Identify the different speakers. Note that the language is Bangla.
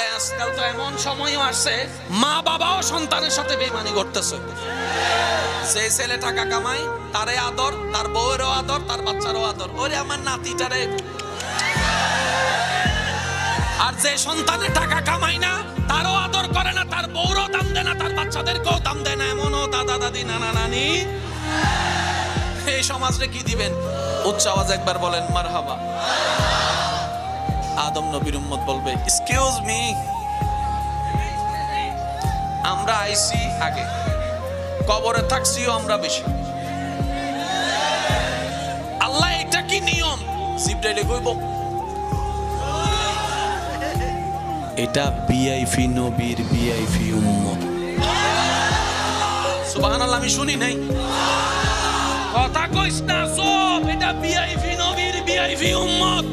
Speaker 1: আরে আজকাল তো এমন সময়ও আসছে মা বাবাও সন্তানের সাথে বেঈমানি করতেছে। যে ছেলে টাকা কামায় তারে আদর, তার বউয়েরও আদর, তার বাচ্চারও আদর, ওরে আমার নাতিটারে। আর যে সন্তানে টাকা কামায় না তারও আদর করে না, তার বউরও দাম দেয় না, তার বাচ্চাদেরকেও দাম দেয় না, এমনও দাদা দাদি নানা নানি। এই সমাজে কি দিবেন? উচ্চ আওয়াজ একবার বলেন মারহাবা। আদম নবীর উম্মত বলবে এক্সকিউজ মি, আমরা আইছি আগে, কবরে থাকছিও আমরা বেশি। আল্লাহ এটা কি নিয়ম? জিবরাইলে কইব এটা ভিআইপি নবীর ভিআইপি উম্মত। সুবহানাল্লাহ, আমি শুনি নাই কথা কইস না সব, এটা ভিআইপি নবীর ভিআইপি উম্মত।